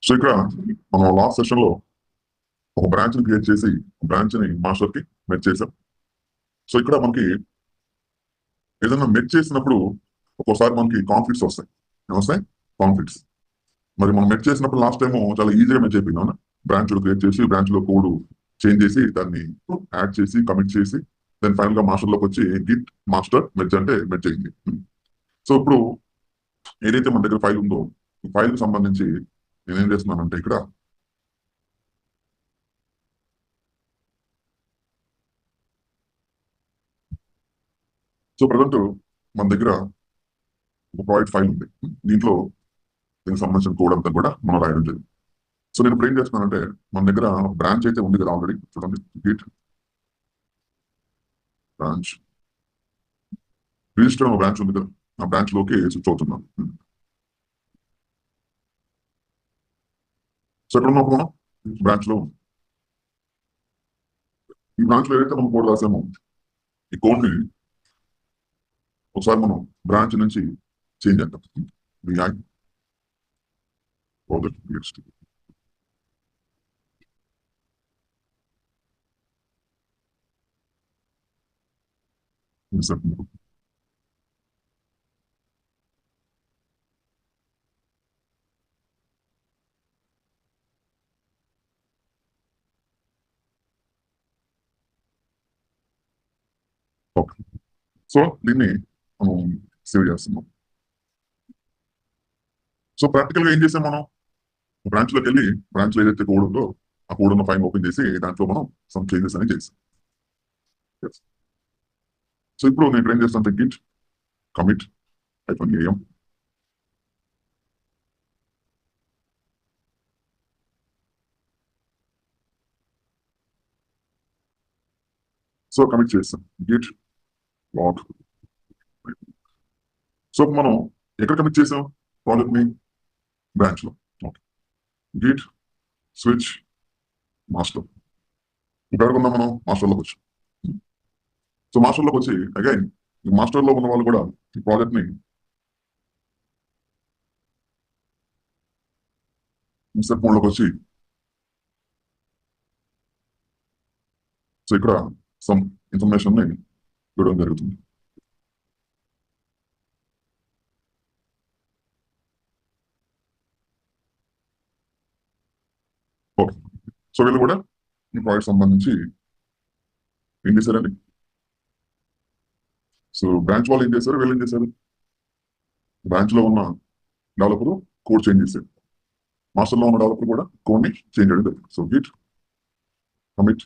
So ఇక్కడ మనం last session లో ఒక బ్రాంచ్ ని క్రియేట్ చేసి బ్రాంచ్ ని మాస్టర్ కి మెచ్ చేసాం. సో ఇక్కడ మనకి ఏదైనా మెచ్ చేసినప్పుడు ఒక్కోసారి మనకి కాన్ఫ్లిక్ట్స్ వస్తాయి. ఏమొస్తాయి? కాన్ఫ్లిక్ట్స్. మరి మనం మెచ్ చేసినప్పుడు లాస్ట్ టైం చాలా ఈజీగా మెచ్ అయిపోయింది. అవునా? బ్రాంచ్ లో క్రియేట్ చేసి బ్రాంచ్ లో కోడ్ చేంజ్ చేసి దాన్ని యాడ్ చేసి కమిట్ చేసి దాని ఫైనల్ గా మాస్టర్ లోకి వచ్చి గిట్ మాస్టర్ మెచ్ అంటే మెచ్ అయింది. సో ఇప్పుడు ఏదైతే మన దగ్గర ఫైల్ ఉందో ఈ ఫైల్ కి సంబంధించి నేనేం చేస్తున్నానంటే ఇక్కడ సో ప్రజెంట్ మన దగ్గర ఒక ప్రాజెక్ట్ ఫైల్ ఉంది. దీంట్లో దీనికి సంబంధించిన కోడ్ అంతా కూడా మనం రాయడం జరిగింది. సో నేను ఇప్పుడు ఏం చేస్తున్నానంటే మన దగ్గర బ్రాంచ్ అయితే ఉంది కదా ఆల్రెడీ. చూడండి, గిట్ బ్రాంచ్ రిజిస్టర్ ఒక బ్రాంచ్ ఉంది కదా, ఆ బ్రాంచ్ లోకి స్విచ్ అవుతున్నాను. సో ఎక్కడ ఉన్నాం మనం? బ్రాంచ్ లో. ఈ బ్రాంచ్ లో ఏదైతే మనం కోడ్ రాసామో ఈ కోడ్ ని ఒకసారి మనం బ్రాంచ్ నుంచి చేంజ్ చేద్దాం. ఓకే. సో దీన్ని మనం సేవ్ చేస్తున్నాం. సో ప్రాక్టికల్ గా ఏం చేసాం మనం? బ్రాంచ్ లోకి వెళ్ళి బ్రాంచ్ లో ఏదైతే కోడ్ ఉందో ఆ కోడ్ ఉన్న ఫైల్ ఓపెన్ చేసి దాంట్లో మనం సమ్ చేంజెస్ అనేది చేసాం. సో ఇప్పుడు నేను ఏం చేస్తాను? Git commit -am. So commit చేస్తాం గిట్ లాగ్. సో మనం ఎక్కడ కమిట్ చేసాం ప్రాజెక్ట్ ని? బ్రాంచ్ లో. ఓకే. Git switch master. ఇప్పుడు ఉన్నాం మనం? మాస్టర్ లోకి వచ్చి. సో మాస్టర్ లోకి వచ్చి అగైన్ ఈ మాస్టర్ లో ఉన్న వాళ్ళు కూడా ఈ ప్రాజెక్ట్ ని ఇన్సర్ట్ మోడ్ లోకి వచ్చి సో ఇక్కడ సమ్ ఇన్ఫర్మేషన్ ని ఇవ్వడం జరుగుతుంది. ఓకే. సో వీళ్ళు కూడా ఈ ప్రాజెక్ట్ సంబంధించి ఏం చేశారండి? సో బ్రాంచ్ వాళ్ళు ఏం చేశారు, వీళ్ళు ఏం చేశారు? బ్రాంచ్ లో ఉన్న డెవలపర్ కోడ్ చేంజ్ చేశారు, మాస్టర్ లో ఉన్న డెవలపర్ కూడా కోడ్ ని చేంజ్ చేయడం జరిగింది. So Git commit.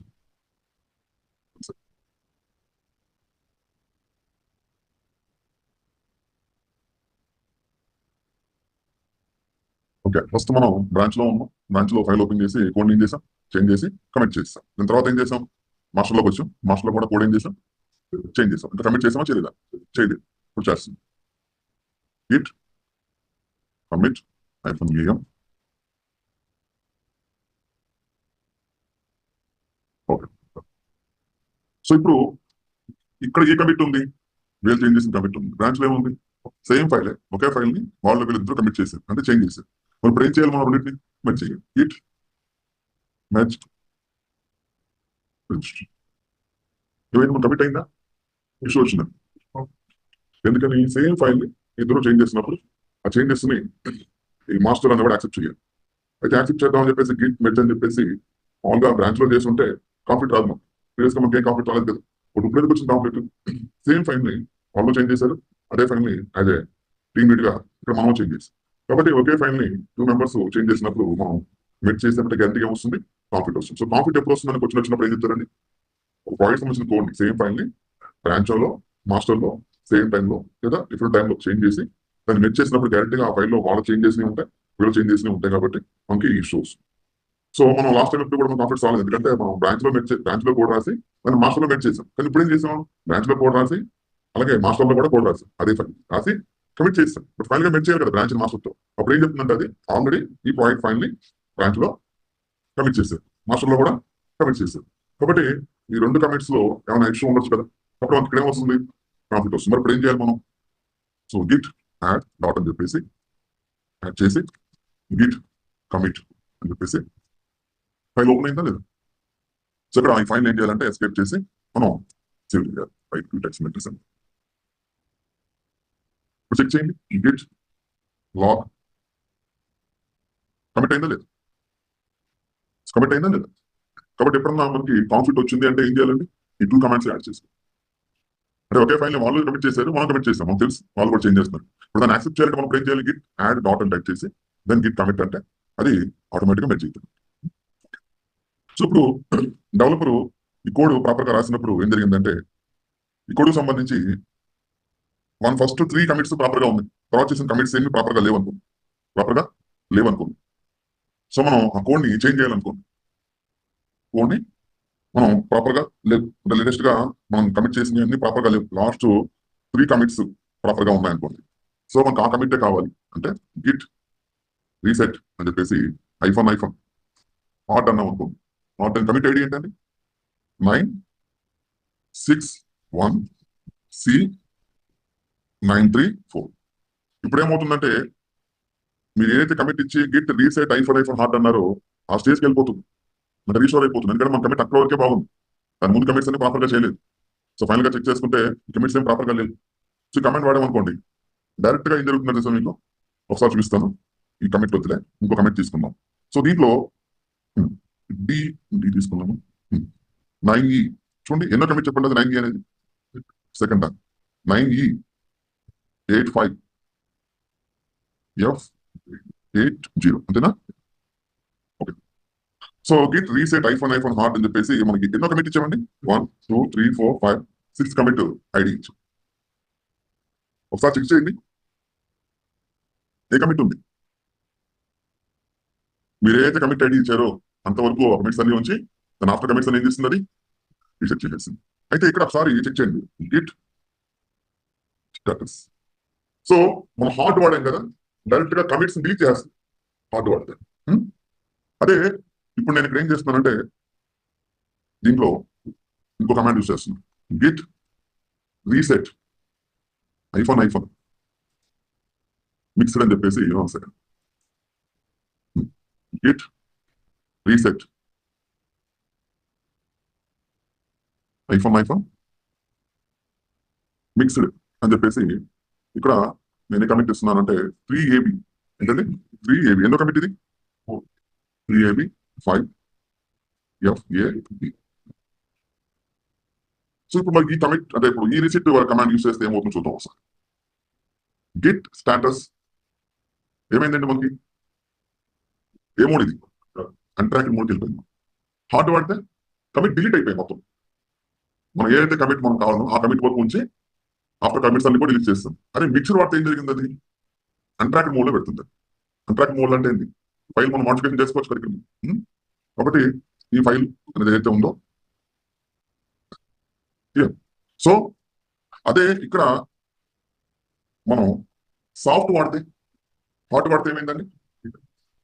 Okay. First మనం బ్రాంచ్ లో ఉన్నాం, బ్రాంచ్ లో ఫైల్ ఓపెన్ చేసి కోడ్ ఏం చేసాం? చేంజ్ చేసి కమిట్ చేస్తాం. దాని తర్వాత ఏం చేసాం? మాస్టర్ లోకి వచ్చాం, మాస్టర్ లో కూడా కోడ్ ఏం చేసాం? చేంజ్ చేసాం. ఇంకా కమిట్ చేసామా? చేయలేదా? చేయలేదు. ఇప్పుడు చేస్తాం. Git commit -am. Okay. So ఇప్పుడు ఇక్కడ ఏ కమిట్ ఉంది? వీళ్ళు చేంజ్ చేసిన కమిట్ ఉంది. బ్రాంచ్ లో ఏముంది? సేమ్ ఫైలే, ఒకే ఫైల్ ని వాళ్ళు వీళ్ళిద్దరు కమిట్ చేశారు, అంటే చేంజ్ చేశారు. మరి ఇప్పుడు ఏం చేయాలి? మనం రెండింటిని మెచ్ చేయాలి. గిట్ మెచ్ ఏమైంది? మనం కమిట్ అయిందా? ఇష్యూ వచ్చిందా? ఎందుకని? సేమ్ ఫైల్ ని ఇద్దరు చేంజ్ చేసినప్పుడు ఆ చేంజెస్ ని ఈ మాస్టర్ అన్న కూడా యాక్సెప్ట్ చేయాలి. అయితే యాక్సెప్ట్ చేద్దాం అని చెప్పేసి గిట్ మెచ్ అని చెప్పేసి మామూలుగా బ్రాంచ్ లో చేస్తుంటే కాన్ఫ్లిక్ట్ రాదు. ప్రీవియస్ గా మనకి ఏం కాన్ఫ్లిక్ట్ రాలేదు కదా. ఇప్పుడు ఎందుకు వచ్చిన కాన్ఫ్లిక్ట్? సేమ్ ఫైల్ ని వాళ్ళు చేంజ్ చేశారు, అదే ఫైల్ ని యాజ్ ఏ టీమ్ లీడ్ గా ఇక్కడ మనం చేంజ్ చేసాం. కాబట్టి ఒకే ఫైల్ ని 2 మెంబర్స్ చేంజ్ చేసినప్పుడు మనం మెచ్ చేసినప్పుడు గ్యారంటీ వస్తుంది, కాన్ఫ్లిక్ట్ వస్తుంది. సో కాన్ఫ్లిక్ట్ ఎప్పుడు వస్తుంది? మనకి వచ్చినప్పుడు ఏం చెప్తారండి? ఒక ప్రాజెక్ట్ సంబంధించిన కోడ్ ని సేమ్ ఫైల్ ని బ్రాంచ్ లో మాస్టర్ లో సేమ్ టైంలో లేదా డిఫరెంట్ టైంలో చేంజ్ చేసి దాన్ని మెచ్ చేసినప్పుడు గ్యారంటీగా ఆ ఫైల్లో వాళ్ళు చేంజ్ చేసినవి ఉంటాయి, వీళ్ళు చేంజ్ చేసినవి ఉంటాయి. కాబట్టి మనకి ఇష్యూస్. సో మనం లాస్ట్ టైం ఎప్పుడు కూడా మనం కాన్ఫ్లిక్ట్ రాలేదు, ఎందుకంటే మనం బ్రాంచ్ లో కోడ్ రాసి దాన్ని మాస్టర్ లో మెచ్ చేసాం. కానీ ఇప్పుడు ఏం చేసాం? బ్రాంచ్ లో కోడ్ రాసి అలాగే మాస్టర్ లో కూడా కోడ్ రాసి అదే ఫైల్ రాసి కమిట్ చేస్తాం. బట్ ఫైల్ గా మెచ్ చేయాలి కదా బ్రాంచ్ మాస్టర్ తో. అప్పుడు ఏం చెప్తుందంటే అది ఆల్రెడీ ఈ ప్రాజెక్ట్ ఫైల్ ని బ్రాంచ్ లో కమిట్ చేశారు, మాస్టర్ లో కూడా కమిట్ చేశారు. కాబట్టి ఈ 2 కమిట్స్ లో ఏమైనా ఇష్యూ ఉండొచ్చు కదా. అప్పుడు మనకి ఇక్కడ ఏమొస్తుంది? కాన్ఫ్లిక్ట్ వస్తుంది. మరి ఇప్పుడు ఏం చేయాలి మనం? సో గిట్ యాడ్ డాట్ అని చెప్పేసి యాడ్ చేసి గిట్ కమిట్ అని చెప్పేసి ఫైల్ ఓపెన్ అయిందా లేదా. సో ఇక్కడ ఈ ఫైల్ ఏం చేయాలంటే ఎస్కేప్ చేసి మనం సేవ్ చేయాలి. ఫైల్ టెక్స్ట్ మెట్రిక్స్ అని ఇప్పుడు చెక్ చేయండి. గిట్ లాగ్ కమిట్ అయిందా లేదా, కమిట్ అయిందా లేదా. కాబట్టి ఎప్పుడన్నా మనకి కాన్ఫ్లిక్ట్ వచ్చింది అంటే ఏం చేయాలండి, ఈ 2 కమాండ్స్ యాడ్ చేసి, అంటే ఒకే ఫైల్ వాళ్ళు కమిట్ చేశారు, మనం కమిట్ చేస్తాం, మనకు తెలుసు వాళ్ళు కూడా చేంజ్ చేస్తున్నారు. ఇప్పుడు దాన్ని యాక్సెప్ట్ చేయాలంటే మనం ఏం చేయాలి, గిట్ యాడ్ డాట్ అని టైప్ చేసి దెన్ గిట్ కమిట్ అంటే అది ఆటోమేటిక్గా మెర్జ్ అవుతుంది. సో ఇప్పుడు డెవలపర్ ఈ కోడ్ ప్రాపర్ గా రాసినప్పుడు ఏం జరిగిందంటే ఈ కోడ్ సంబంధించి ఫస్ట్ 3 కమిట్స్ ప్రాపర్ గా ఉంది, తర్వాత చేసిన కమిట్స్ ఏమి ప్రాపర్ గా లేవనుకోండి. సో మనం ఆ కోడ్ ని చేంజ్ చేయాలనుకోండి, కోడ్ ని మనం ప్రాపర్ గా లేటెస్ట్ గా మనం కమిట్ చేసిన అన్ని ప్రాపర్ గా లేవు, లాస్ట్ 3 కమిట్స్ ప్రాపర్ గా ఉన్నాయనుకోండి. సో మనకు ఆ కమిటే కావాలి అంటే గిట్ రీసెట్ అని చెప్పేసి ఐఫోన్ హాట్ అన్నాం అనుకోండి. హాట్ అండ్ కమిట్ ఐడి ఏంటండి 961C934. ఇప్పుడు ఏమవుతుందంటే మీరు ఏదైతే కమిట్ ఇచ్చి గిట్ రీసెట్ ఐఫోన్ హాట్ అన్నారో ఆ స్టేజ్కి వెళ్ళిపోతుంది, అంటే రీస్టోర్ అయిపోతుంది. ఎందుకంటే మన కమిట్ అక్కడ వరకే బాగుంది, దాని ముందు కమిట్స్ అన్ని ప్రాపర్ గా చేయలేదు. సో ఫైనల్ గా చెక్ చేసుకుంటే కమిట్స్ ఏం ప్రాపర్ గా లేదు. సో కమెంట్ వాడామనుకోండి డైరెక్ట్ గా ఏం జరుగుతుందో తెలుసా మీకు, ఒకసారి చూపిస్తాను. ఈ కమిట్ వద్దులే, ఇంకో కమిట్ తీసుకుందాం. సో దీంట్లో డి తీసుకున్నాము 9E. చూడండి ఎన్నో కమిట్ చెప్పండి, అది 9E అనేది సెకండ్ 9E85F80 అంతేనా. Okay, so Git reset iPhone hot అని చెప్పేసి మనకి ఎన్నో కమిట్ ఇచ్చామండి, 1 2 3 4 5 6 కమిట్ ఐడి ఇచ్చాం. ఒకసారి చెక్ చేయండి ఏ కమిట్ ఉంది. మీరు ఏదైతే కమిట్ ఐడి ఇచ్చారో అంతవరకు కమిట్స్ అన్ని ఉంచి దాని ఆఫ్టర్ కమిట్స్ అని ఏం చేస్తుంది, అది రీసెట్ చేసేసింది. అయితే ఇక్కడ ఒకసారి చెక్ చేయండి గిట్ స్టేటస్. సో మనం హాట్ వాడాం కదా, డైరెక్ట్ గా కమిట్స్ డిలీట్ చేస్తుంది హాట్ వాడితే. అదే ఇప్పుడు నేను ఇక్కడ ఏం చేస్తున్నానంటే దీంట్లో ఇంకో కమాండ్ యూస్ చేస్తున్నాను, గిట్ రీసెట్ ఐఫోన్ మిక్స్డ్ అని చెప్పేసి second Git reset iPhone mixed అని చెప్పేసి ఇక్కడ నేను కమిట్ ఇస్తున్నానంటే 3AB. ఏంటంటే 3AB ఎన్నో కమిట్ ఇది 3AB5FAB. సో ఇప్పుడు మనకి ఈ కమిట్ అంటే ఇప్పుడు ఈ రీసెట్ కమాండ్ యూస్ చేస్తే ఏమవుతుందో చూద్దాం ఒకసారి. గిట్ స్టేటస్ ఏమైందండి మనకి, ఏ మోడ్ ఇది అన్ట్రాక్డ్ మోడ్కి వెళ్ళిపోయింది. హాట్ వాడితే కమిట్ డిలీట్ అయిపోయింది మొత్తం. మనం ఏదైతే కమిట్ మనం కావాలో ఆ కమిట్ వరకు ఉంచి ఆఫ్టర్ కమిట్స్ అన్ని కూడా డిలీట్ చేస్తాం. అదే మిక్సర్ వాడితే ఏం జరిగింది, అది అన్ట్రాక్డ్ మోడ్ లో పెడుతుంది. అన్ట్రాక్డ్ మోడ్ అంటే ఏంటి, ఫైల్ మనం మోడిఫికేషన్ చేసుకోవచ్చు కరెక్ట్. కాబట్టి ఈ ఫైల్ అనేది ఏదైతే ఉందో సో అదే ఇక్కడ మనం సాఫ్ట్ వాడితే హాట్ వాడితే ఏమైందండి,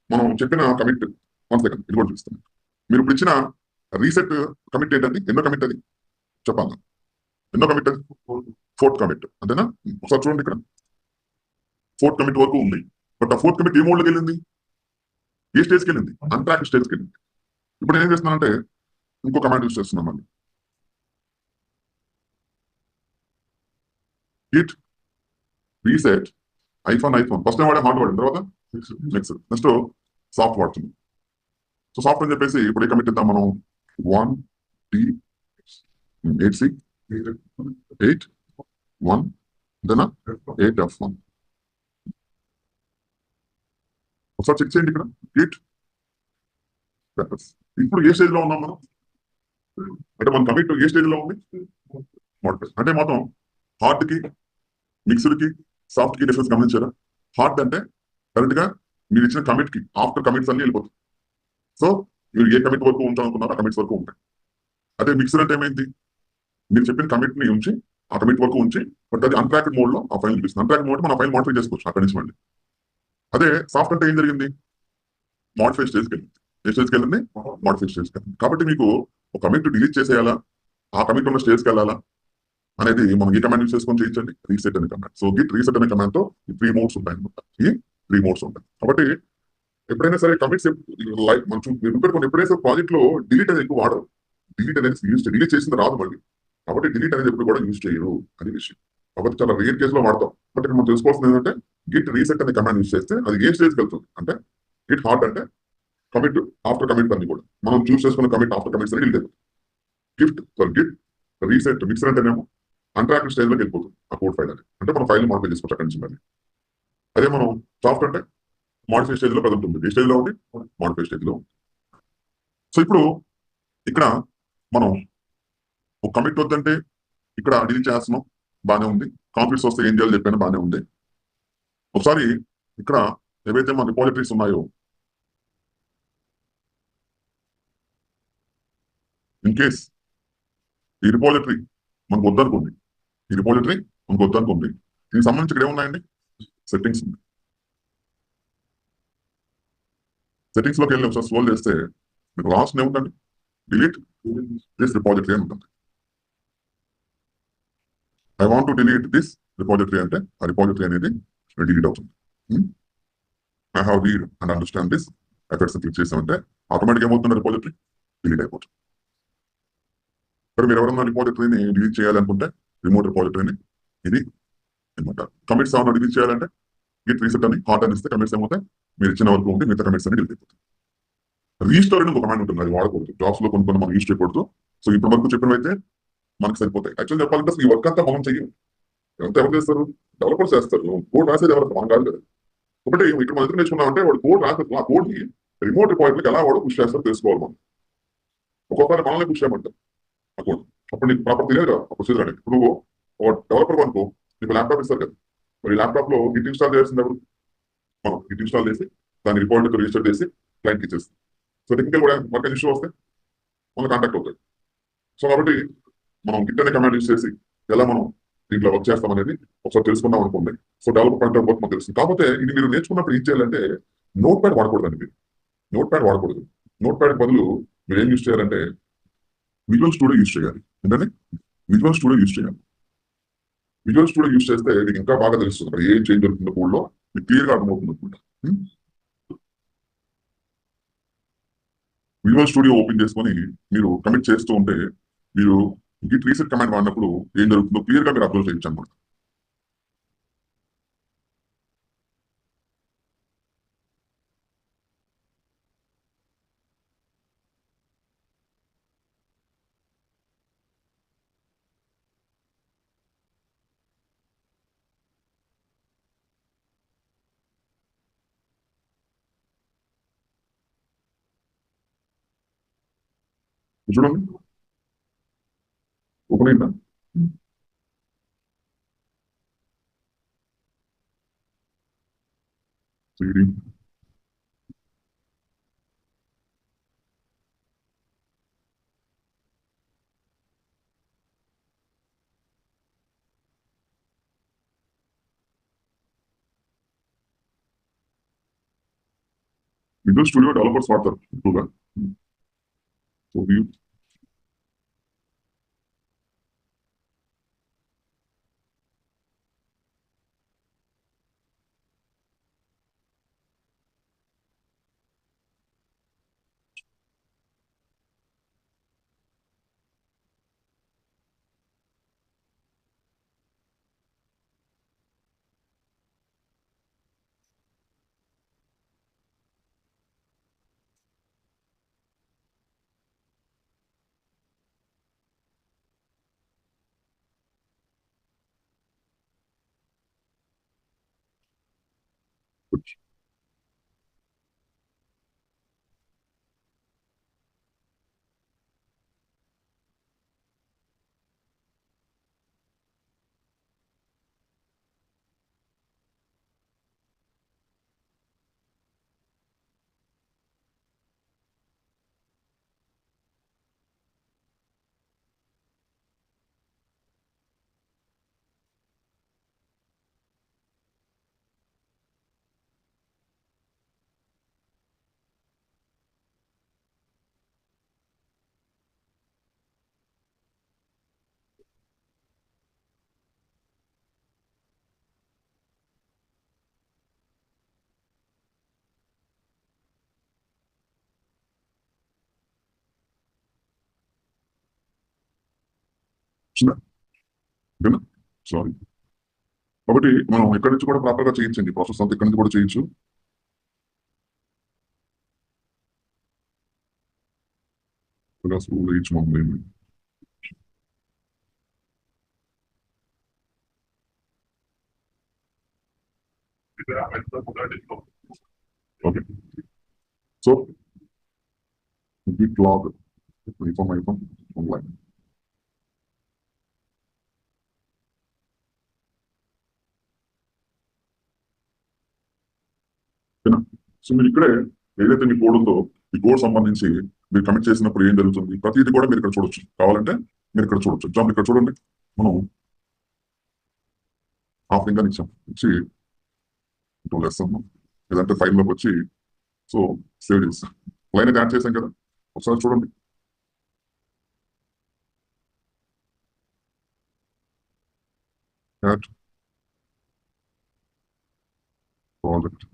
మనం చెప్పిన కమిట్ 1 సెకండ్ ఇది కూడా చూస్తాను. మీరు ఇప్పుడు ఇచ్చిన రీసెట్ కమిట్ ఏంటండి, ఎన్నో కమిట్ అది చెప్పాలి, ఎన్నో కమిట్ అది 4th కమిట్ అంతేనా. ఒకసారి చూడండి ఇక్కడ 4th కమిట్ వరకు ఉంది. బట్ ఆ 4th కమిట్ ఏ మోడ్లోకి వెళ్ళింది, ఏ స్టేజ్కి వెళ్ళింది, అన్ట్రాక్ స్టేజ్కి వెళ్ళింది. ఇప్పుడు నేను ఏం చేస్తున్నానంటే ఇంకో కమాండ్ యూస్ చేస్తున్నాం అండి, Git reset iPhone first time వాడే హాట్ వాడిన తర్వాత నెక్స్ట్ సాఫ్ట్ వాడుతుంది. సో సాఫ్ట్ అని చెప్పేసి ఇప్పుడు ఏ కమిట్ ఇద్దాం మనం 1D8C8 1 8F1. ఒకసారి చెక్ చేయండి ఇక్కడ గిట్ స్టేటస్. ఇప్పుడు ఏ స్టేజ్ లో ఉన్నాం మనం, అంటే మన కమిట్ ఏ స్టేజ్ లో ఉంది, మోడిఫై. అంటే మొత్తం హార్ట్ కి మిక్స్డ్ కి సాఫ్ట్ కి డిఫరెన్స్ గమనించారా. హార్ట్ అంటే కరెక్ట్ గా మీరు ఇచ్చిన కమిట్ కి ఆఫ్టర్ కమిట్స్ అన్ని వెళ్ళిపోతుంది. సో మీరు ఏ కమిట్ వరకు ఉంటారనుకున్నారో ఆ కమిట్స్ వరకు ఉంటాయి. అదే మిక్సర్ అంటే ఏమైంది, మీరు చెప్పిన కమిట్ ని ఉంచి ఆ కమిట్ వరకు ఉంచి బట్ అది అన్ట్రాక్డ్ మోడ్ లో ఆ ఫైల్ చూపిస్తుంది. అన్ట్రాక్డ్ మోడ్ మన ఫైల్ మోడిఫై చేసుకోవచ్చు అక్కడి నుంచి మళ్ళీ. అదే సాఫ్ట్ అంటే ఏం జరిగింది, మోడిఫై స్టేజ్కి వెళ్ళింది. ఏ స్టేజ్కి వెళ్ళింది, మోడిఫై స్టేజ్కి వెళ్ళింది. కాబట్టి మీకు ఒక కమిట్ డిలీట్ చేసేయాలా, ఆ కమిట్ ఉన్న స్టేజ్కి వెళ్ళాలా అనేది మనం ఈ కమాండ్ యూస్ చేసుకొని చేయించండి, రీసెట్ అనే కమాండ్. సో గిట్ రీసెట్ అనే కమాండ్ తో ఈ 3 మోడ్స్ ఉంటాయి అనమాట. త్రీ మోడ్స్ ఉంటాయి. కాబట్టి ఎప్పుడైనా సరే కమిట్స్ లైక్ మనం మీరు గుర్తుపెట్టుకోండి, ఎప్పుడైనా సరే ప్రాజెక్ట్ లో డిలీట్ అనేది ఎక్కువ వాడరు. డిలీట్ అనేది యూజ్ డిలీట్ చేసింది రాదు మళ్ళీ. కాబట్టి డిలీట్ అనేది ఎప్పుడు కూడా యూజ్ చేయరు అనే విషయం. కాబట్టి చాలా రేర్ కేసులో వాడతాం. బట్ ఇక్కడ మనం తెలుసుకోవాల్సింది ఏంటంటే గిట్ రీసెట్ అనే కమాండ్ యూజ్ చేస్తే అది ఏ స్టేజ్కి వెళ్తుంది అంటే గిట్ హార్ట్ అంటే కమిట్ ఆఫ్టర్ కమిట్ అన్ని కూడా మనం చూస్ చేసుకున్న కమిట్ ఆఫ్టర్ కమిట్స్ అని డిలీట్ అయిపోతుంది. గిట్ రీసెట్ మిక్సర్ అంటేనేమో అన్ట్రాక్డ్ స్టేజ్ లోకి వెళ్ళిపోతుంది ఆ కోడ్ ఫైల్ అని. అంటే మనం ఫైల్ మాడిఫై చేసుకోవచ్చు అక్కడి నుంచి మళ్ళీ. అదే మనం సాఫ్ట్ అంటే మాడిఫై స్టేజ్ లో ప్రజెంట్ ఉంది. ఏ స్టేజ్ లో ఉంది? మాడిఫై స్టేజ్ లో ఉంది. సో ఇప్పుడు ఇక్కడ మనం ఒక కమిట్ వద్దంటే ఇక్కడ డిలీట్ చేస్తున్నాం, బాగానే ఉంది. కాన్ఫ్లిక్ట్స్ వస్తే ఏం చేయాలో చెప్పాను, బాగానే ఉంది. ఒకసారి ఇక్కడ ఏవైతే మన రిపాజిటరీస్ ఉన్నాయో ఇన్ కేస్ ఈ రిపాజిటరీ మనకు వద్దనుకోండి, ఈ రిపాజిటరీ మనకు వద్దనుకోండి, దీనికి సంబంధించి ఇక్కడ ఏమున్నాయండి? సెట్టింగ్స్ ఉంది. సెట్టింగ్స్ లోకి వెళ్ళి ఒకసారి స్క్రోల్ చేస్తే మీకు లాస్ట్ ఏముందండి? డిలీట్ దిస్ రిపాజిటరీ అని ఉంటుంది. I want to delete this repository అంటే ఆ రిపాజిటరీ అనేది డిలీట్ అవుతుంది. I have read and understand this effects click చేసామంటే ఆటోమేటిక్ ఏమవుతుంది? రిపాజిటరీ డిలీట్ అయిపోతుంది. ఇప్పుడు మీరు ఎవరన్నా రిపాజిటరీని డిలీట్ చేయాలనుకుంటే రిమోట్ రిపాజిటరీని ఇది అనమాట. కమిట్స్ ఏమన్నా డిలీట్ చేయాలంటే గిట్ రీసెట్ అని హాట్ అని ఇస్తే కమిట్స్ ఏమవుతాయి? మీరు ఇచ్చిన వరకు ఉంటే మిగతా కమిట్స్ అని డిలీట్ అయిపోతుంది. రీస్టోర్ అని ఒక కమాండ్ ఉంటుంది, అది వాడకూడదు. జాబ్స్ లో కొన్ని మనం యూజ్ చేయకూడదు. సో ఇప్పుడు వరకు చెప్పినవైతే మనకు సరిపోతాయి. యాక్చువల్ చెప్పాలంటే ఈ వర్క్ అంతా మనం చెయ్యం. ఎంత ఎవరు చేస్తారు? డెవలపర్స్ చేస్తారు. కోడ్ రాసేది ఎవరు? మనం కాదు కదా. ఒకటి ఇక్కడ మనం ఎందుకు నేర్చుకున్నామంటే వాడు కోడ్ రాసేది, ఆ కోడ్ ని రిమోట్ రిపాజిటరీకి ఎలా వాడు పుష్ చేస్తారో తెలుసుకోవాలి మనం. ఒక్కొక్కసారి మనల్ని పుష్ చేయమంటాం ఆ కోడ్. అప్పుడు నీకు ప్రాపర్ తెలియదు కదా ఆ ప్రొసీజర్ అనేది. ఇప్పుడు డెవలపర్ అనుకో, నీకు ల్యాప్టాప్ ఇస్తారు కదా, మరి ల్యాప్టాప్ లో గిట్ ఇన్స్టాల్ చేయాల్సింది ఎవరు? మనం గిట్ ఇన్స్టాల్ చేసి దాని రిపాజిటరీ రిజిస్టర్ చేసి క్లయింట్కి ఇచ్చేస్తాం. సో టెక్నికల్ కూడా వర్క్ ఇష్యూ వస్తే మన కాంటాక్ట్ అవుతాయి. సో కాబట్టి మనం గిట్ అనే కమాండ్ యూస్ చేసి ఎలా మనం దీంట్లో వర్క్ చేస్తాం అనేది ఒకసారి తెలుసుకుందాం అనుకోండి. సో డెవలప్ పాయింట్ ఆఫ్ మనకు తెలుస్తుంది. కాకపోతే ఇది మీరు నేర్చుకున్నప్పుడు ఏం చేయాలంటే నోట్ ప్యాడ్ వాడకూడదండి. మీరు నోట్ ప్యాడ్ వాడకూడదు. నోట్ ప్యాడ్ బదులు మీరు ఏం యూస్ చేయాలంటే విజువల్ స్టూడియో యూస్ చేయాలి. ఏంటంటే విజువల్ స్టూడియో యూస్ చేయాలి. విజువల్ స్టూడియో యూస్ చేస్తే మీకు ఇంకా బాగా తెలుస్తుంది అక్కడ ఏం చేంజ్ జరుగుతుందో కోడ్లో మీకు క్లియర్ గా అర్థమవుతుంది అనుకుంటా. విజువల్ స్టూడియో ఓపెన్ చేసుకొని మీరు కమిట్ చేస్తూ ఉంటే మీరు గిట్ రీసెట్ కమాండ్ వాడినప్పుడు ఏం జరుగుతుందో క్లియర్ గా మీరు అబ్జర్వ్ చేయొచ్చు అనమాట. చూడండి ఓపెన్ అయిందా? సిడి విజువల్ స్టూడియో డెవలపర్స్ వాడతారు ఎక్కువగా. సో ఓకేనా? సారీ. కాబట్టి మనం ఎక్కడి నుంచి కూడా ప్రాపర్ గా చేయొచ్చండి, ప్రాసెస్ అంతా ఎక్కడి నుంచి కూడా చేయొచ్చు. Reach okay. So git log iPhone online. ఓకేనా? సో మీరు ఇక్కడే ఏదైతే మీ కోడ్ ఉందో ఈ కోడ్ సంబంధించి మీరు కమిట్ చేసినప్పుడు ఏం జరుగుతుంది ప్రతిదీ కూడా మీరు ఇక్కడ చూడొచ్చు. కావాలంటే మీరు ఇక్కడ చూడొచ్చు. ఎగ్జాంపుల్ ఇక్కడ చూడండి, మనం హాఫ్ లింక్ అని ఇచ్చి టూ వేస్తాము. లేదంటే ఫైల్లోకి వచ్చి సో సేవ్ చేస్తాం. లైన్ అయితే యాడ్ చేసాం కదా, ఒకసారి చూడండి. Add project.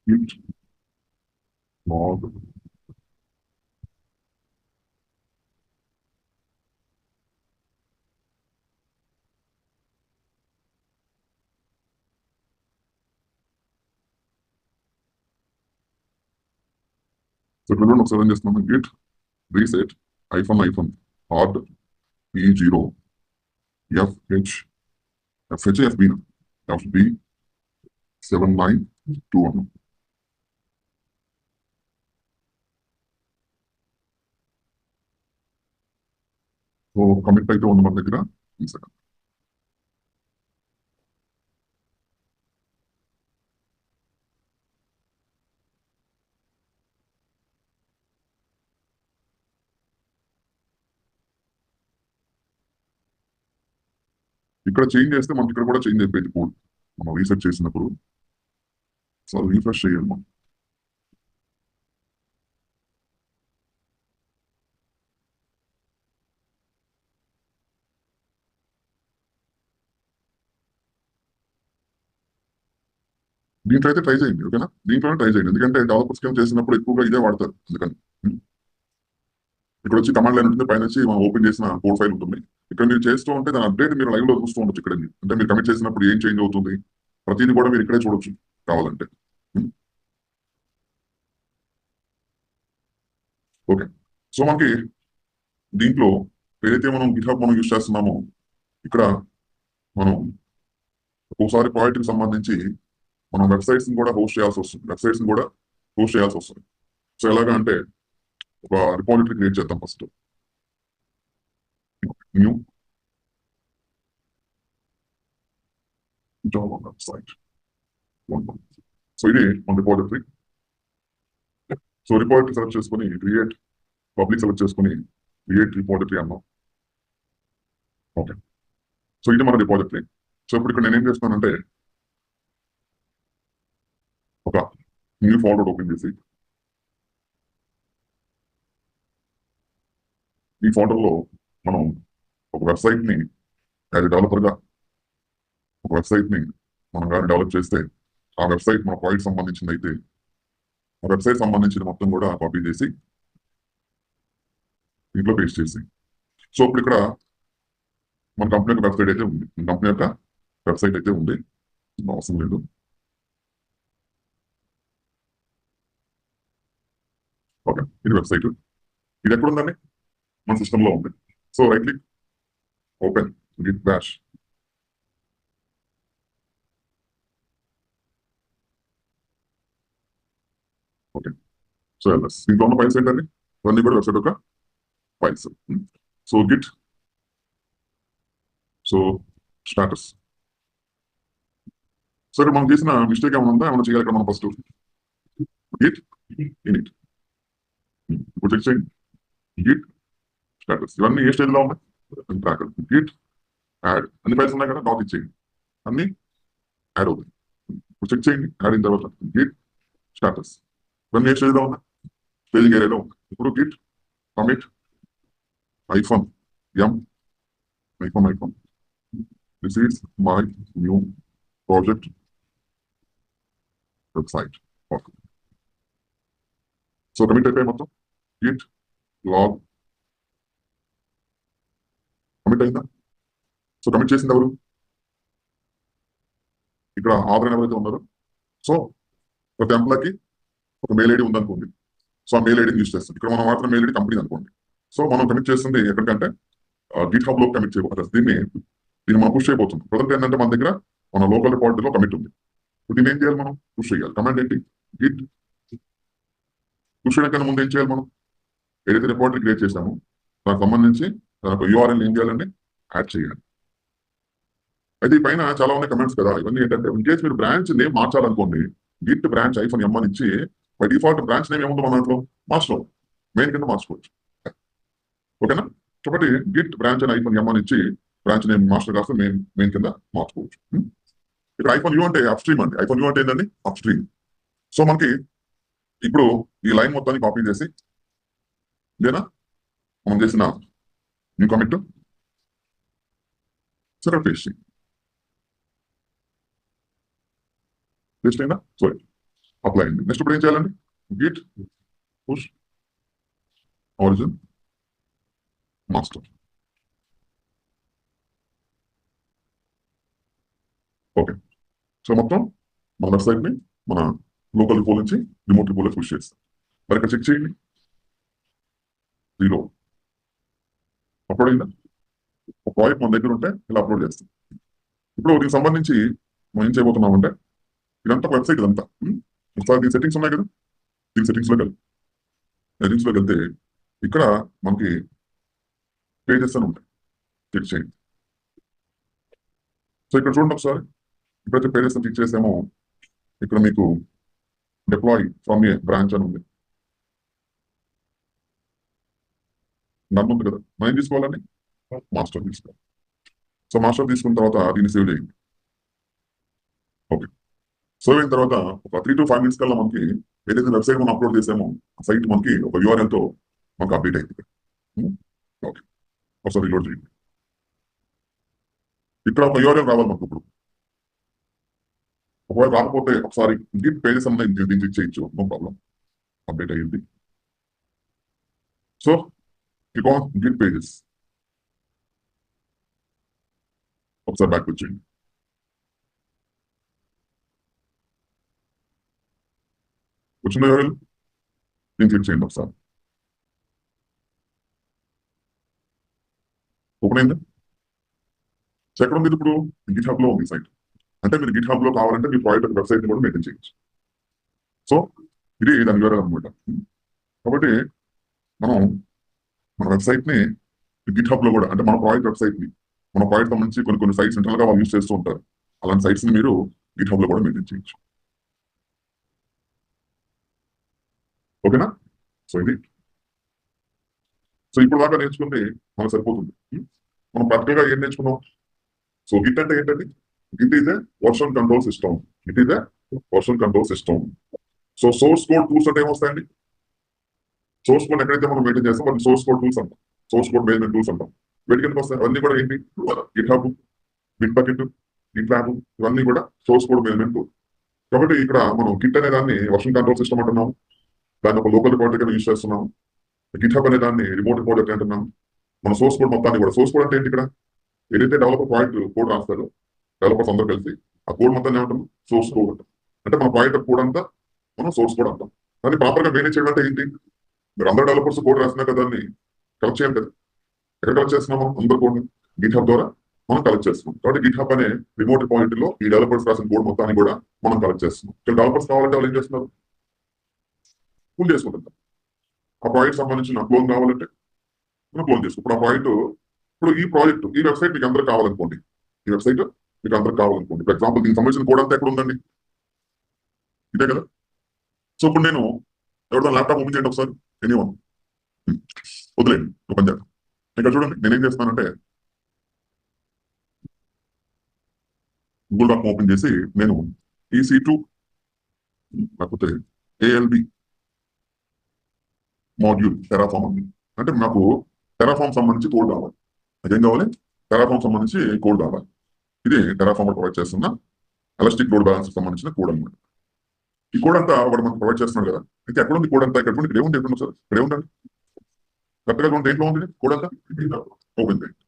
git log so ఇక్కడ చూడండి, ఒకసారి ఏం చేస్తున్నాము, Git reset iPhone hard E0 FB FB 7921. So commit అయితే ఉంది మన దగ్గర. ఈ సెకండ్ ఇక్కడ చేంజ్ చేస్తే మనకి ఇక్కడ కూడా చేంజ్ అయిపోయింది కోడ్ మనం రీసెట్ చేసినప్పుడు. సో రీఫ్రెష్ చేయాలి మనం. దీంట్లో అయితే ట్రై చేయండి, ఓకేనా? దీంట్లోనే ట్రై చేయండి, ఎందుకంటే డెవలపర్స్ చేసినప్పుడు ఎక్కువగా ఇదే వాడతారు. అందుకని ఇక్కడ వచ్చి కమాండ్ లైన్ ఉంటుంది, పైన వచ్చి మనం ఓపెన్ చేసిన కోడ్ ఫైల్ ఉంటుంది. ఇక్కడ మీరు చేస్తూ ఉంటే దాని అప్డేట్ మీరు లైవ్ లో చూస్తూ ఉండొచ్చు. ఇక్కడ అంటే మీరు కమిట్ చేసినప్పుడు ఏం చేంజ్ అవుతుంది ప్రతిదీ కూడా మీరు ఇక్కడే చూడొచ్చు కావాలంటే. ఓకే. సో మనకి దీంట్లో ఏదైతే మనం గిట్హబ్ మనం యూజ్ చేస్తున్నామో ఇక్కడ మనం ఒకసారి ప్రాజెక్ట్కి సంబంధించి మనం వెబ్సైట్స్ కూడా హోస్ట్ చేయాల్సి వస్తుంది. వెబ్సైట్స్ కూడా హోస్ట్ చేయాల్సి వస్తుంది. సో ఎలాగా అంటే ఒక రిపాజిటరీ క్రియేట్ చేద్దాం first. New Java website. So ఇది మన రిపాజిటరీ. సో రిపాజిటరీ సెలెక్ట్ చేసుకుని క్రియేట్ పబ్లిక్ సెలెక్ట్ చేసుకుని క్రియేట్ రిపాజిటరీ అన్నాం. ఓకే. సో ఇది మన రిపాజిటరీ. సో ఇప్పుడు ఇక్కడ నేనేం చేస్తున్నానంటే ఒక న్యూ ఫోల్డర్ ఓపెన్ చేసి ఈ ఫోల్డర్లో మనం ఒక వెబ్సైట్ని యాజ్ డెవలపర్గా ఒక వెబ్సైట్ని మనం కానీ డెవలప్ చేస్తే ఆ వెబ్సైట్ మన ప్రాజెక్ట్ సంబంధించింది అయితే ఆ వెబ్సైట్ సంబంధించిన మొత్తం కూడా కాపీ చేసి ఇంట్లో పేస్ట్ చేసి సో ఇప్పుడు ఇక్కడ మన కంపెనీ యొక్క వెబ్సైట్ అయితే ఉంది. కంపెనీ యొక్క వెబ్సైట్ అయితే ఉంది, అవసరం లేదు. ఓకే, ఇది వెబ్సైట్. ఇది ఎక్కడ ఉందండి? మన సిస్టంలో ఉంది. So right click, open Git Bash. Okay. So L S దీంట్లో ఉన్న ఫైల్స్ ఏంటండి? ఇవన్నీ కూడా వెబ్సైట్ యొక్క files. So Git, so status. సరే, మనం చేసిన మిస్టేక్ ఏమైనా ఉందా? ఏమైనా చేయాలి ఇక్కడ మనం ఫస్ట్ గిట్ ఇనిట్. ఇప్పుడు చెక్ చేయండి, గిట్ స్టాటస్ ఇవన్నీ ఏ స్టేజ్లో ఉన్నాయి? ట్రాకర్. గిట్ యాడ్, అన్ని ఫైల్స్ ఉన్నాయి కదా, డాక్ ఇచ్చేయండి, అన్ని యాడ్ అవుతాయి. ఇప్పుడు చెక్ చేయండి, యాడ్ అయిన తర్వాత గిట్ స్టాటస్ ఇవన్నీ ఏ స్టేజ్లో ఉన్నాయి? స్టేజింగ్ ఏరియాలో ఉంది. ఇప్పుడు Git commit iPhone M iPhone. This is my new project website. Okay. So commit అయిపోయి మొత్తం git log కమిట్ అయిందా? సో కమిట్ చేసింది ఎవరు? ఇక్కడ ఆదరణ ఎవరైతే ఉన్నారో, సో ప్రతి ఎంప్లాయ్కి ఒక మెయిల్ ఐడి ఉందనుకోండి. సో ఆ మెయిల్ ఐడిని యూజ్ చేస్తుంది. ఇక్కడ మనం మాత్రం మెయిల్ ఐడి కంపెనీ అనుకోండి. సో మనం కమిట్ చేస్తుంది ఎక్కడికంటే గిట్ హబ్ లో కమిట్ చేయబోతుంది. దీన్ని మనం పుష్ చేయబోతుంది. ప్రజెంట్ ఏంటంటే మన దగ్గర మన లోకల్ రిపాజిటరీలో కమిట్ ఉంది. దీన్ని ఏం చేయాలి? మనం పుష్ చేయాలి. కమాండ్ ఏంటి? గిట్ పుష్ చేయడానికన్నా ముందు ఏం చేయాలి? మనం ఏదైతే రిపాజిటరీ క్రియేట్ చేసామో దానికి సంబంధించి దానికి యూఆర్ఎల్ ఏం చేయాలండి? యాడ్ చేయాలి. అయితే ఈ పైన చాలా ఉన్నాయి కమెంట్స్ కదా. ఇవన్నీ ఏంటంటే ఇన్ కేసు మీరు బ్రాంచ్ నేమ్ మార్చాలనుకోండి, గిట్ బ్రాంచ్ ఐఫోన్ ఎం అని ఇచ్చి బై డిఫాల్ట్ బ్రాంచ్ నేమ్ ఏముందో మన దాంట్లో మాస్టర్ మెయిన్ కింద మార్చుకోవచ్చు. ఓకేనా? కాబట్టి గిట్ బ్రాంచ్ అని ఐఫోన్ ఎం అని ఇచ్చి బ్రాంచ్ నేమ్ మాస్టర్ కాస్త మెయిన్ కింద మార్చుకోవచ్చు. ఇక్కడ ఐఫోన్ యూ అంటే అప్ స్ట్రీమ్ అండి. ఐఫోన్ యూ అంటే ఏంటండి? Up stream. సో మనకి ఇప్పుడు ఈ లైన్ మొత్తాన్ని కాపీ చేసి ఇదేనా మనం చేసిన న్యూ కమిట్ సరే పేస్ట్ అయిందా? సో అప్లై అయింది. నెక్స్ట్ ఇప్పుడు ఏం చేయాలండి? Git push origin master. Okay. So మొత్తం మన వెబ్సైట్ ని మన లోకల్ రిపో నుంచి రిమోట్ రిపోలో పుష్ చేస్తాం. మరి ఇక్కడ చెక్ చేయండి. 0 అప్లోడ్ అయిందా? ఒక ప్రాజెక్ట్ మన దగ్గర ఉంటే ఇలా అప్లోడ్ చేస్తాం. ఇప్పుడు దీనికి సంబంధించి మనం ఏం చేయబోతున్నాం అంటే ఇదంతా వెబ్సైట్ ఇదంతా ఒకసారి దీని సెట్టింగ్స్ ఉన్నాయి కదా, దీని సెట్టింగ్స్లోకి వెళ్తే ఇక్కడ మనకి పేజెస్ అని ఉంటాయి. క్లిక్ చేయండి. సో ఇక్కడ చూడండి ఒకసారి. ఇప్పుడైతే పేజెస్ క్లిక్ చేసామో ఇక్కడ మీకు డిప్లాయ్ ఫ్రమ్ ఏ బ్రాంచ్ అని ఉంది. నన్ను ఉంది కదా, మనం ఏం తీసుకోవాలని మాస్టర్ తీసుకోవాలి. సో మాస్టర్ తీసుకున్న తర్వాత దీన్ని సేవ్ చేయండి. ఓకే. సేవ్ అయిన తర్వాత ఒక 3 to 5 minutes కల్లా మనకి ఏదైతే వెబ్సైట్ మనం అప్లోడ్ చేసామో ఆ సైట్ మనకి ఒక URL తో మనకు అప్డేట్ అయింది. ఓకే. ఒకసారి రీలోడ్ చేయండి. ఇక్కడ ఒక URL రావాలి మనకు. ఇప్పుడు ఒకవేళ రాకపోతే ఒకసారి గిట్ పేజెస్ అన్న దీన్ని క్లిక్ చేయొచ్చు, నో ప్రాబ్లం. అప్డేట్ అయ్యింది. So click on Git pages. ఒకసారి బ్యాక్ వచ్చేయండి. వచ్చిన URL దీన్ని క్లిక్ చేయండి ఒకసారి. ఓపెన్ అయింది. సో ఎక్కడ ఉంది ఇప్పుడు? గిట్ హబ్ లో ఉంది సైట్. అంటే మీరు గిట్ హబ్ లో కావాలంటే మీ ప్రాజెక్ట్ వెబ్సైట్ ని కూడా మెయింటైన్ చేయొచ్చు. సో ఇది దాని URL అనమాట. కాబట్టి మనం మన వెబ్సైట్ ని గిట్ హబ్ లో కూడా, అంటే మన ప్రాజెక్ట్ వెబ్సైట్ ని, మన ప్రాజెక్ట్ సంబంధించి కొన్ని సైట్స్ ఇంటర్నల్ గా వాళ్ళు యూస్ చేస్తూ ఉంటారు. అలాంటి సైట్స్ ని మీరు గిట్ హబ్ లో కూడా మెయింటైన్ చేయొచ్చు. ఓకేనా? సో ఇది. సో ఇప్పుడు దాకా నేర్చుకుంటే మనకు సరిపోతుంది. మనం ప్రాక్టికల్ గా ఏం నేర్చుకున్నాం? సో గిట్ అంటే ఏంటండి? Git is a version control system. It is a version control system. So source code tools అంటే ఏమొస్తాయండి? సోర్స్ కోడ్ ఎక్కడైతే మనం మెయింటైన్ చేస్తాం వాటిని సోర్స్ కోడ్ టూల్స్ అంటాం. సోర్స్ కోడ్ మేనేజ్మెంట్ టూల్స్ అంటాం. వీటికి ఎందుకు వస్తాయి? అవన్నీ కూడా ఏంటి? Git hub, bit bucket, Git lab, ఇవన్నీ కూడా సోర్స్ కోడ్ మేనేజ్మెంట్ టూల్. కాబట్టి ఇక్కడ మనం గిట్ అనే దాన్ని వర్షన్ కంట్రోల్ సిస్టమ్ అంటున్నాం. దాన్ని ఒక లోకల్ రిపోజిటరీ యూజ్ చేస్తున్నాం. గిట్ హబ్ అనే దాన్ని రిమోట్ రిపోజిటరీ అంటున్నాం. మన సోర్స్ కోడ్ మొత్తాన్ని కూడా, సోర్స్ కోడ్ అంటే ఏంటి? ఇక్కడ ఏదైతే డెవలపర్ ప్రాజెక్ట్ కోడ్ రాస్తారో డెవలపర్స్ అందరూ కలిసి ఆ కోడ్ మొత్తాన్ని ఏమంటాం? సోర్స్ కోడ్ అంటాం. అంటే మన ప్రాజెక్ట్ కోడ్ అంతా మనం సోర్స్ కోడ్ అంటాం. దాన్ని ప్రాపర్ గా మేనేజ్ చేయడం అంటే ఏంటి? మీరు అందరు డెవలపర్స్ కోడ్ రాసినా కదా, దాన్ని కలెక్ట్ చేయాలి కదా. ఎక్కడ కలెక్ట్ చేస్తున్నాము? అందరు కోడ్ గిట్ హబ్ ద్వారా మనం కలెక్ట్ చేస్తున్నాం. కాబట్టి గిట్ హబ్ అనే రిమోట్ రిపోజిటరీలో ఈ డెవలపర్స్ రాసిన కోడ్ మొత్తాన్ని కూడా మనం కలెక్ట్ చేస్తున్నాం. ఇక్కడ డెవలపర్స్ కావాలంటే వాళ్ళు ఏం చేస్తున్నారు? పుల్ చేసుకుంటారు. ఆ ప్రాజెక్ట్ సంబంధించిన క్లోన్ కావాలంటే మనం క్లోన్ చేసుకో. ఇప్పుడు ఆ ప్రాజెక్ట్, ఇప్పుడు ఈ ప్రాజెక్ట్, ఈ వెబ్సైట్ మీకు అందరూ కావాలనుకోండి, ఈ వెబ్సైట్ మీకు అందరూ కావాలనుకోండి. ఫర్ ఎగ్జాంపుల్ దీనికి సంబంధించిన కోడ్ అంతా ఎక్కడ ఉందండి? ఇదే కదా. సో ఇప్పుడు నేను ఎవరితో ల్యాప్టాప్ ఓపెన్ చేయండి ఒకసారి. ఎనీవన్ వదిలేండి, ఓపెన్ చేద్దాం. ఇక్కడ చూడండి నేనేం చేస్తానంటే గూగుల్ డాక్ ఓపెన్ చేసి నేను EC2 లేకపోతే ALB మాడ్యూల్ టెరాఫామ్ ఉంది. అంటే నాకు టెరాఫామ్ సంబంధించి కోడ్ కావాలి. అదేం కావాలి? టెరాఫామ్ సంబంధించి కోడ్ కావాలి. ఇది టెరాఫామ్ ప్రొవైడ్ చేస్తున్న ఎలాస్టిక్ లోడ్ బ్యాలెన్స్ సంబంధించిన కోడ్ అనమాట. ఈ కోడ్ అంతా వాడు మనకు ప్రొవైడ్ చేస్తున్నాడు కదా. అయితే ఎక్కడ ఉంది కోడ్ అంతా? ఇక్కడ ఇక్కడ ఏముంది? ఎక్కడ సార్ ఇక్కడ ఏముందండి? కరెక్ట్గా ఉంది. దేంట్లో ఉంది కోడ్ అంతా? ఓపెన్ చేయండి.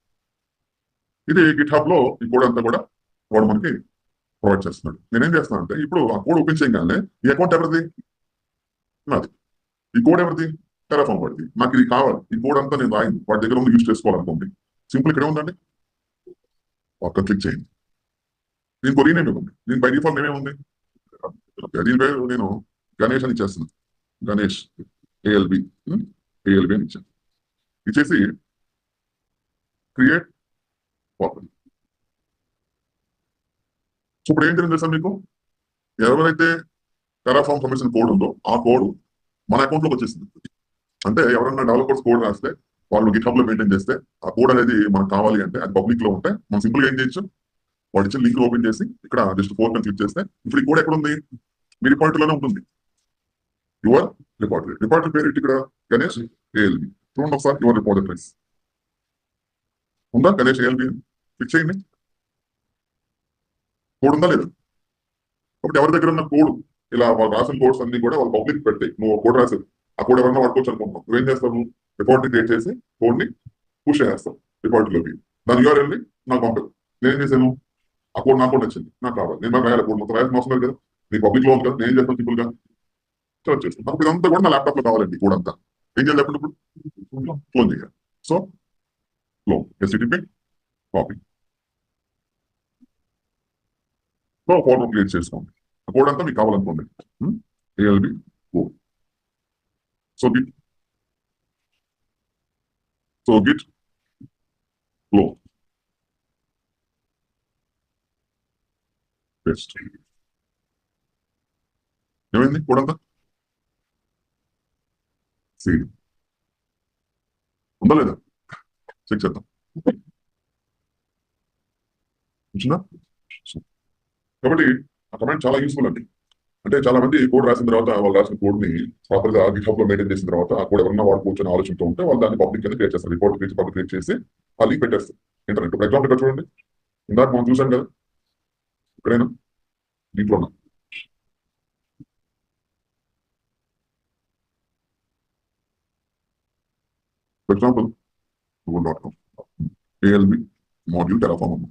ఇది గిట్ హబ్ లో ఈ కోడ్ అంతా కూడా వాడు మనకి ప్రొవైడ్ చేస్తున్నాడు. నేనేం చేస్తాను అంటే ఇప్పుడు ఆ కోడ్ ఓపెన్ చేయగానే ఈ అకౌంట్ ఎవరిది? నాది. ఈ కోడ్ ఎవరిది? టెరాఫామ్ వాడిది. నాకు ఇది కావాలి. ఈ కోడ్ అంతా నేను రాయింది వాడి దగ్గర ఉంది, యూజ్ చేసుకోవాలనుకోండి. సింపుల్ ఇక్కడే ఉందండి, ఒక్క క్లిక్ చేయండి. దీనికి రీనేమ్ ఇవ్వండి. దీని బై డిఫాల్ట్ నేమ్ ఏముంది? దీని పేరు నేను గణేష్ అని ఇచ్చేస్తున్నాను. గణేష్ ఏఎల్బి అని ఇచ్చాను. ఇచ్చేసి క్రియేట్ ప్రాపర్టీ. సో ఇప్పుడు ఏం తెలియదు సార్ మీకు, ఎవరైతే టెరాఫామ్ పర్మిషన్ కోడ్ ఉందో ఆ కోడ్ మన అకౌంట్ లోకి వచ్చేసింది. అంటే ఎవరైనా డెవలపర్స్ కోడ్ రాస్తే వాళ్ళు గిట్ హబ్ లో మెయింటైన్ చేస్తే ఆ కోడ్ అనేది మనకు కావాలి అంటే అది పబ్లిక్ లో ఉంటే మనం సింపుల్ గా ఏం చేయొచ్చు, వాడు ఇచ్చిన లింక్ ఓపెన్ చేసి ఇక్కడ జస్ట్ 4 క్లిక్ చేస్తే ఇప్పుడు ఈ కోడ్ ఎక్కడ ఉంది? మీ రిపాజిటరీలోనే ఉంటుంది. యువర్ రిపాజిటరీ పేరు ఇక్కడ గణేష్ ఏఎల్బి. చూడండి ఒకసారి యువర్ రిపాజిటరీస్ ఉందా? గణేష్ ఏఎల్బి క్లిక్ చేయండి. కోడ్ ఉందా లేదా? కాబట్టి ఎవరి దగ్గర ఉన్న కోడ్ ఇలా వాళ్ళు రాసిన కోడ్స్ అన్ని కూడా వాళ్ళు పబ్లిక్ పెడతాయి. నువ్వు కోడ్ రాసి ఆ కోడ్ ఎవరైనా వాడుకోవచ్చు అనుకుంటున్నావు, నువ్వేం చేస్తావు? రిపాజిటరీ క్రియేట్ చేసి కోడ్ ని పుష్ చేస్తావు రిపాజిటరీలోకి. దాని యూఆర్ఎల్ ని నాకు పంపదు. నేనేం చేశాను, ఆ కోడ్ నాకు కూడా నచ్చింది, నాకు కావాలి, నేను నాకు రాయాలి కోడ్ మొత్తం రాయాల్సిన అవసరం లేదు కదా, నీ పబ్లిక్ లో ఉంది కదా, నేను చేస్తాను సింపుల్ గా సెలెక్ట్ చేస్తాను. అప్పుడు ఇదంతా కూడా నా ల్యాప్టాప్ లో కావాలండి. కోడ్ అంతా ఏం చేయాలి ఇప్పుడు? క్లోజ్ చేయాలి. సో close HTTP copy folder create చేసుకోండి. ఆ కోడ్ అంతా మీకు కావాలనుకోండి. ALB code. So git close paste. ఏమైంది? కోడ్ అంతా సీడ్ ఉందా లేదా? చెక్ చేద్దాం. వచ్చిందా? కాబట్టి ఆ కమాండ్ చాలా యూస్ఫుల్ అండి. అంటే చాలా మంది కోడ్ రాసిన తర్వాత వాళ్ళు రాసిన కోడ్ ని ప్రాపర్ గా గిట్ హబ్ లో మెయింటైన్ చేసిన తర్వాత ఆ కోడ్ ఎవరన్నా వాడుకోవచ్చు అని ఆలోచనతో ఉంటే వాళ్ళు దాన్ని పబ్లిక్ కింద క్రియేట్ చేస్తారు. రిపోర్ట్ క్రియేట్ పబ్లిక్ క్రియేట్ చేసి ఆ లింక్ పెట్టేస్తారు ఇంటర్నెట్. ఇప్పుడు ఎగ్జాంపుల్ ఇక్కడ చూడండి, ఇందాక మనం చూసాం కదా, ఇక్కడైనా దీంట్లో ఉన్నాం. For example google.com ALB module Terraform.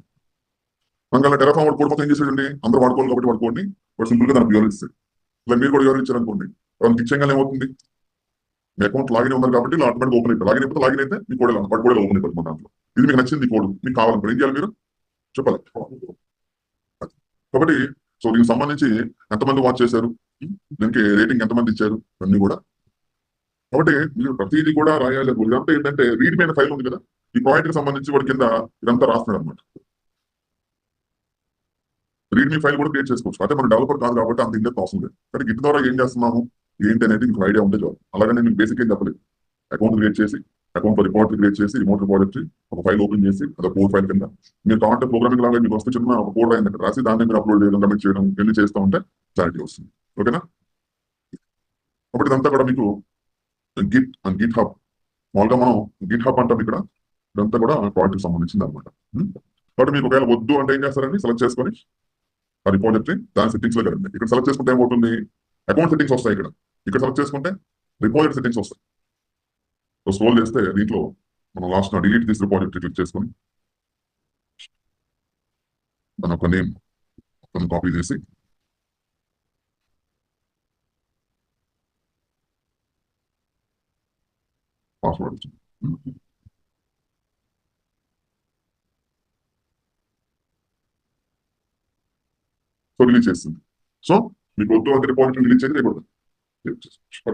మనకి టెరాఫామ్ వాడు కోడ్ మొత్తం ఏం చేసాడండి, అందరూ వాడుకోవాలి కాబట్టి వాడుకోండి, వాడు సింపుల్ గా దానికి వివరిస్తాడు. ఇలా మీరు కూడా వివరించారనుకోండి, వాళ్ళని క్లిక్ చేయగానే ఏమవుతుంది, మీ అకౌంట్ లాగిన్ ఉన్నారు కాబట్టి ఆటోమేటిక్ ఓపెన్ అయిపోయి లాగిన్ అయిపోతే లాగిన్ అయితే మీ కోడ్ వాడు కూడా ఓపెన్ అయిపోతుంది మన దాంట్లో. ఇది మీకు నచ్చింది కోడ్, మీకు కావాలనుకో ఏం చేయాలి, మీరు చెప్పాలి. కాబట్టి సో దీనికి సంబంధించి ఎంతమంది వాచ్ చేశారు, దీనికి రేటింగ్ ఎంతమంది ఇచ్చారు, అన్ని కూడా. కాబట్టి మీరు ప్రతిదీ కూడా రాయాలి. ఇదంతా ఏంటంటే రీడ్ మీద ఫైల్ ఉంది కదా, ఈ ప్రాజెక్ట్ కి సంబంధించి వాడి కింద ఇదంతా రాస్తున్నాడు అనమాట. రీడ్ మీ ఫైల్ కూడా క్రియేట్ చేసుకోవచ్చు. అంటే మనం డెవలపర్ కాదు కాబట్టి అంత ఇండియా అవసరం లేదు. కానీ గిట్ ద్వారా ఏం చేస్తున్నాము ఏంటి అనేది మీకు ఐడియా ఉంటే చాలు. అలాగనే మీకు బేసిక్ ఏం చెప్పలేదు. అకౌంట్ క్రియేట్ చేసి అకౌంట్ రిపోర్ట్ క్రియేట్ చేసి రిమోట్ రిపోజిటరీ ఒక ఫైల్ ఓపెన్ చేసి అదొక కోడ్ ఫైల్ కింద మీరు కావాలంటే ప్రోగ్రామింగ్ లాగా మీకు వస్తే చిన్న ఒక కోడ్ రాయింది అక్కడ రాసి దాన్ని మీరు అప్లోడ్ చేయడం కమిట్ చేయడం ఎన్ని చేస్తూ ఉంటే క్లారిటీ వస్తుంది. ఓకేనా? కాబట్టి ఇదంతా కూడా మీకు గిట్ అండ్ గిట్ హబ్. మామూలుగా మనం గిట్ హబ్ అంటాం ఇక్కడ. ఇదంతా కూడా ప్రాజెక్ట్ సంబంధించింది అనమాట. కాబట్టి మీకు ఒకవేళ వద్దు అంటే ఏం చేస్తారండి, సెలెక్ట్ చేసుకొని ఆ రిపోజిటరీ దాని సెట్టింగ్స్ లో కదండి. ఇక్కడ సెలెక్ట్ చేసుకుంటే ఏమవుతుంది, అకౌంట్ సెట్టింగ్స్ వస్తాయి. ఇక్కడ సెలెక్ట్ చేసుకుంటే రిపోజిటరీ సెట్టింగ్స్ వస్తాయి. స్క్రోల్ చేస్తే దీంట్లో మనం last delete this repository click చేసుకొని దాని ఒక నేమ్ కాపీ చేసి పాస్వర్డ్ సో రిలీజ్ చేస్తుంది. సో మీకు వద్దు అంటే రిపోజిటరీ రిలీజ్ చేసి రేపు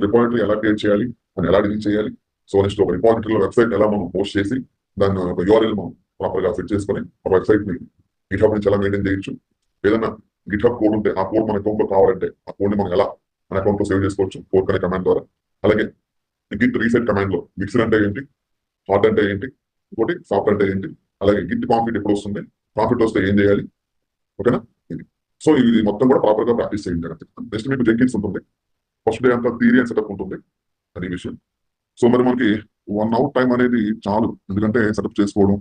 రిపోజిటరీ ఎలా క్రియేట్ చేయాలి అని ఎలా డిలీట్ చేయాలి. సో నెక్స్ట్ ఒక రిపోజిటరీలో వెబ్సైట్ ఎలా మనం పోస్ట్ చేసి దాన్ని ఒక యూఆర్ఎల్ మనం ప్రాపర్ గా సెట్ చేసుకొని ఒక వెబ్సైట్ ని గిట్ హబ్ నుంచి ఎలా మెయింటైన్ చేయొచ్చు. ఏదైనా గిట్ హబ్ కోడ్ ఉంటే ఆ కోడ్ మన అకౌంట్ లో కావాలంటే ఆ కోడ్ ని మనం ఎలా మన అకౌంట్ లో సేవ్ చేసుకోవచ్చు కోడ్ అనే కమాండ్ ద్వారా. అలాగే గిట్ రీసెట్ కమాండ్ లో మిక్సర్ అంటే ఏంటి, హార్డ్ అంటే ఏంటి, ఇంకోటి సాఫ్ట్ అంటే ఏంటి, అలాగే గిట్ కాన్ఫ్లిక్ట్ ఎప్పుడు వస్తుంది, కాన్ఫ్లిక్ట్ వస్తే ఏం చేయాలి. ఓకేనా? ఇది సో ఇది మొత్తం కూడా ప్రాపర్ గా ప్రాక్టీస్ చేయండి. నెక్స్ట్ మీకు జెంకిన్స్ ఉంటుంది. ఫస్ట్ డే అంతా థియరీ అండ్ సెటప్ ఉంటుంది అది విషయం. సో మరి మనకి 1 hour టైం అనేది చాలు, ఎందుకంటే సెటప్ చేసుకోవడం